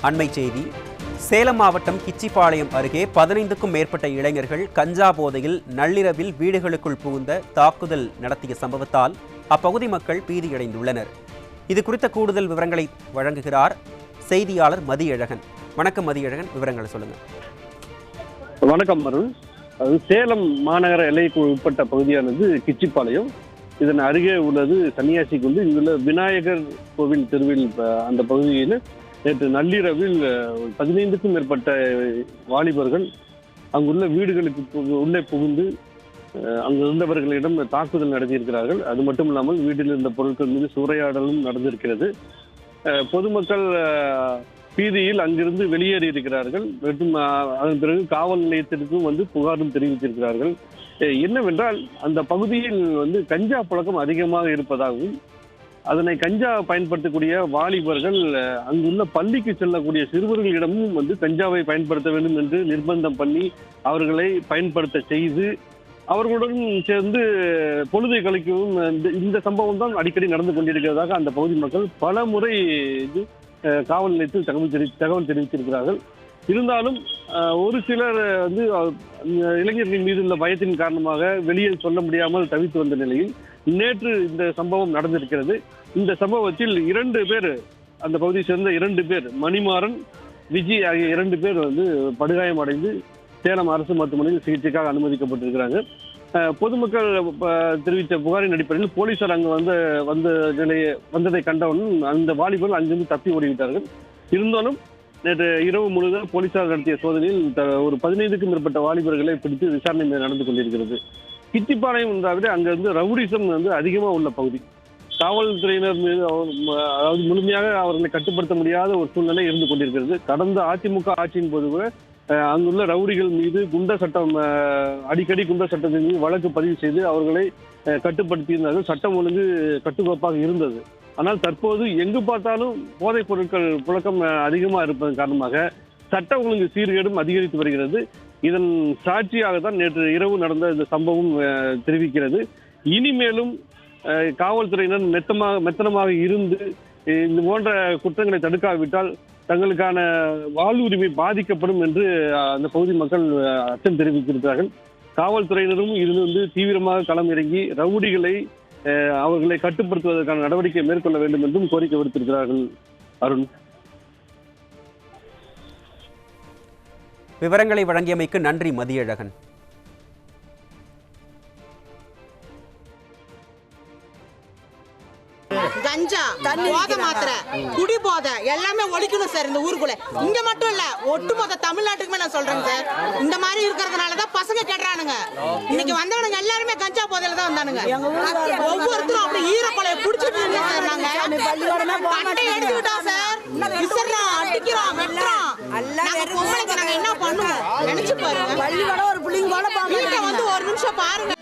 அண்மை செய்தி. சேலம் மாவட்டம் கிச்சிபாளையம் அருகே 15க்கும் மேற்பட்ட இளைஞர்கள் கஞ்சா போதையில் நள்ளிரவில் வீடுகளுக்குள் புகுந்த தாக்குதல் நடத்திய சம்பவத்தால் அப்பகுதி மக்கள் பீதியடைந்துள்ளனர். இது குறித்த கூடுதல் விவரங்களை வழங்குகிறார் செய்தியாளர் மதியழகன். வணக்கம் மதியழகன், விவரங்களை சொல்லுங்க. வணக்கம் அருண். சேலம் மாநகர எல்லைக்கு உட்பட்ட பகுதியானது கிச்சிபாளையம். இதன் அருகே உள்ளது சன்னியாசிக்குண்டு. இங்குள்ள விநாயகர் கோவில் தெருவில் அந்த பகுதியில் நேற்று நள்ளிரவில் 15க்கும் மேற்பட்ட வாலிபர்கள் அங்குள்ள வீடுகளுக்கு உள்ளே புகுந்து அங்கு இருந்தவர்களிடம் தாக்குதல் நடத்தியிருக்கிறார்கள். அது மட்டும் இல்லாமல் வீட்டில் இருந்த பொருட்கள் மீது சூறையாடலும் நடந்திருக்கிறது. பொதுமக்கள் பீதியில் அங்கிருந்து வெளியேறி இருக்கிறார்கள். மற்றும் அதன் பிறகு காவல் நிலையத்திற்கும் புகாரும் தெரிவித்திருக்கிறார்கள். என்னவென்றால் அந்த பகுதியில் கஞ்சா புழக்கம் அதிகமாக இருப்பதாகவும் அதனை கஞ்சா பயன்படுத்தக்கூடிய வாலிபர்கள் அங்குள்ள பள்ளிக்கு செல்லக்கூடிய சிறுவர்களிடமும் கஞ்சாவை பயன்படுத்த வேண்டும் என்று நிர்பந்தம் பண்ணி அவர்களை பயன்படுத்த செய்து அவர்களுடன் சேர்ந்து பொழுதை கழிக்கவும் இந்த சம்பவம் தான் அடிக்கடி நடந்து கொண்டிருக்கிறதாக அந்த பகுதி மக்கள் பல முறை காவல் நிலையத்தில் தகவல் தெரிவித்திருக்கிறார்கள். இருந்தாலும் ஒரு சிலர் இளைஞர்களின் மீது உள்ள பயத்தின் காரணமாக வெளியே சொல்ல முடியாமல் தவித்து வந்த நிலையில் நேற்று இந்த சம்பவம் நடந்திருக்கிறது. இந்த சம்பவத்தில் 2 பேர், அந்த பகுதியை சேர்ந்த 2 பேர், மணிமாறன், விஜய் ஆகிய 2 பேர் படுகாயம் அடைந்து சேலம் அரசு மருத்துவமனையில் சிகிச்சைக்காக அனுமதிக்கப்பட்டிருக்கிறாங்க. பொதுமக்கள் தெரிவித்த புகாரின் அடிப்படையில் போலீசார் அங்கு வந்ததை கண்டவுடன் அந்த வாலிபர்கள் அங்கிருந்து தப்பி ஓடிவிட்டார்கள். இருந்தாலும் நேற்று இரவு முழுவதும் போலீசார் நடத்திய சோதனையில் ஒரு 15க்கும் மேற்பட்ட வாலிபர்களை பிடித்து விசாரணை நடந்து கொண்டிருக்கிறது. கிச்சிபாளையம் என்றாவிட அங்கிருந்து ரவுடிசம் அதிகமாக உள்ள பகுதி. காவல்துறையினர் மீது அதாவது முழுமையாக அவர்களை கட்டுப்படுத்த முடியாத ஒரு சூழ்நிலை இருந்து கொண்டிருக்கிறது. கடந்த அதிமுக ஆட்சியின் போது கூட அங்குள்ள ரவுடிகள் மீது குண்டர் சட்டம், அடிக்கடி குண்டர் சட்டத்தின் மீது வழக்கு பதிவு செய்து அவர்களை கட்டுப்படுத்தியிருந்தார்கள். சட்டம் ஒழுங்கு கட்டுக்கோப்பாக இருந்தது. ஆனால் தற்போது எங்கு பார்த்தாலும் போதைப் பொருட்கள் புழக்கம் அதிகமாக இருப்பதன் காரணமாக சட்ட ஒழுங்கு சீர்கேடும் அதிகரித்து வருகிறது. இதன் சாட்சியாகத்தான் நேற்று இரவு நடந்த இந்த சம்பவம் தெரிவிக்கிறது. இனிமேலும் காவல்துறையினர் மெத்தனமாக இருந்து இந்த போன்ற குற்றங்களை தடுக்காவிட்டால் தங்களுக்கான வாழ்வுரிமை பாதிக்கப்படும் என்று அந்த பகுதி மக்கள் அச்சம் தெரிவித்திருக்கிறார்கள். காவல்துறையினரும் இது தீவிரமாக களம் இறங்கி ரவுடிகளை அவர்களை கட்டுப்படுத்துவதற்கான நடவடிக்கை மேற்கொள்ள வேண்டும் என்றும் கோரிக்கை விடுத்திருக்கிறார்கள். அருண், விவரங்களை வழங்கியமைக்கு நன்றி மதியழகன். கஞ்சா, போதை மாத்திரை, குடி போதை எல்லாமே ஒழிக்கணும் சார் இந்த ஊருக்குள்ள. இங்க மட்டும் இல்ல, ஒட்டுமொத்த தமிழ்நாட்டுக்குமே நான் சொல்றேன் சார். இந்த மாதிரி இருக்கிறதுனாலதான் பசங்க கெடுறானுங்க. இன்னைக்கு வந்தவனுங்க எல்லாருமே கஞ்சா போதையில தான் வந்தானுங்க. ஒவ்வொருத்தரும் அப்படி ஈரப்பழைய குடிச்சிட்டு எடுத்துக்கிட்டோம் சார். அடிக்கிறோம், வெட்டுறோம். பொம்பளைக்கு நாங்க என்ன பண்ணுவோம் நினைச்சு பாருங்க. ஒரு பிள்ளைங்க ஒரு நிமிஷம் பாருங்க.